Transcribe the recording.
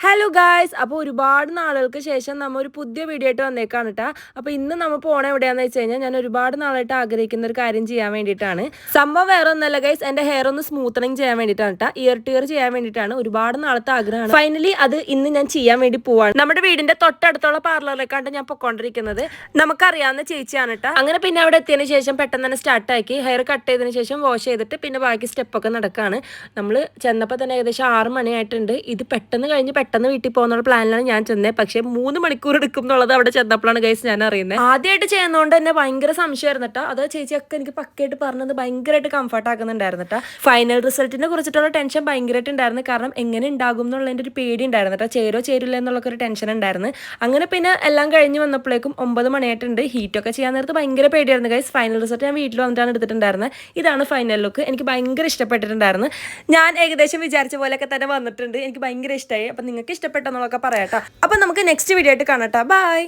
Hello guys, അപ്പോൾ ഒരുപാട് നാളുകൾക്ക് ശേഷം നമ്മൾ ഒരു പുതിയ വീഡിയോ ആയിട്ട് വന്നേക്കാണ് കേട്ടോ. അപ്പോൾ ഇന്ന് നമ്മൾ പോണ എവിടെയാണെന്ന് വെച്ച് കഴിഞ്ഞാൽ ഞാൻ ഒരുപാട് നാളായിട്ട് ആഗ്രഹിക്കുന്ന ഒരു കാര്യം ചെയ്യാൻ വേണ്ടിയിട്ടാണ്. സംഭവം വേറെ ഒന്നല്ല ഗൈസ്, എൻ്റെ ഹെയർ ഒന്ന് സ്മൂത്തനിങ് ചെയ്യാൻ വേണ്ടിയിട്ടാണ് കേട്ടോ. ഇയർ ടു ഇയർ ചെയ്യാൻ വേണ്ടിയിട്ടാണ്. ഒരുപാട് നാളത്തെ ആഗ്രഹമാണ്. ഫൈനലി അത് ഇന്ന് ഞാൻ ചെയ്യാൻ വേണ്ടി പോവാണ്. നമ്മുടെ വീടിന്റെ തൊട്ടടുത്തുള്ള പാർലറിലേക്കാണ് ഞാൻ പൊക്കോണ്ടിരിക്കുന്നത്. നമുക്കറിയാവുന്ന ചേച്ചിയാണ് കേട്ടോ. അങ്ങനെ പിന്നെ അവിടെ എത്തിയതിന് ശേഷം പെട്ടെന്ന് തന്നെ സ്റ്റാർട്ടാക്കി ഹെയർ കട്ട് ചെയ്തതിന് ശേഷം വാഷ് ചെയ്തിട്ട് പിന്നെ ബാക്കി സ്റ്റെപ്പൊക്കെ നടക്കുകയാണ്. നമ്മൾ ചെന്നപ്പോൾ തന്നെ ഏകദേശം 6 മണിയായിട്ടുണ്ട്. ഇത് പെട്ടെന്ന് കഴിഞ്ഞ് പെട്ടെന്ന് വീട്ടിൽ പോകുന്ന പ്ലാനിലാണ് ഞാൻ ചെന്നത്. പക്ഷേ 3 മണിക്കൂർ എടുക്കും എന്നുള്ളത് അവിടെ ചെന്നപ്പോഴാണ് ഗൈസ് ഞാൻ അറിയുന്നത്. ആദ്യമായിട്ട് ചെയ്യുന്നതുകൊണ്ട് തന്നെ ഭയങ്കര സംശയമായിരുന്നു കേട്ടോ. അത് ചേച്ചിയൊക്കെ എനിക്ക് പക്കയായിട്ട് പറഞ്ഞത് ഭയങ്കരമായിട്ട് കംഫർട്ട് ആക്കുന്നുണ്ടായിരുന്നു കേട്ടോ. ഫൈനൽ റിസൾട്ടിനെ കുറിച്ചിട്ടുള്ള ടെൻഷൻ ഭയങ്കരമായിട്ട് ഉണ്ടായിരുന്നു. കാരണം എങ്ങനെ ഉണ്ടാകും എന്നുള്ളതിൻ്റെ ഒരു പേടി ഉണ്ടായിരുന്നു കേട്ടോ. ചേരില്ല എന്നുള്ളൊക്കെ ഒരു ടെൻഷൻ ഉണ്ടായിരുന്നു. അങ്ങനെ പിന്നെ എല്ലാം കഴിഞ്ഞ് വന്നപ്പോഴേക്കും 9 മണിയായിട്ടുണ്ട്. ഹീറ്റൊക്കെ ചെയ്യാൻ നേരത്ത് ഭയങ്കര പേടിയായിരുന്നു ഗൈസ്. ഫൈനൽ റിസൾട്ട് ഞാൻ വീട്ടിൽ വന്നിട്ടാണ് എടുത്തിട്ടുണ്ടായിരുന്നത്. ഇതാണ് ഫൈനൽ ലുക്ക്. എനിക്ക് ഭയങ്കര ഇഷ്ടപ്പെട്ടിട്ടുണ്ടായിരുന്നു. ഞാൻ ഏകദേശം വിചാരിച്ച പോലെയൊക്കെ തന്നെ വന്നിട്ടുണ്ട്. എനിക്ക് ഭയങ്കര ഇഷ്ടമായി. അപ്പം നിങ്ങൾക്ക് ഇഷ്ടപ്പെട്ടെന്നുള്ളതൊക്കെ പറയാട്ടോ. അപ്പം നമുക്ക് നെക്സ്റ്റ് വീഡിയോ ആയിട്ട് കാണാം. ബൈ.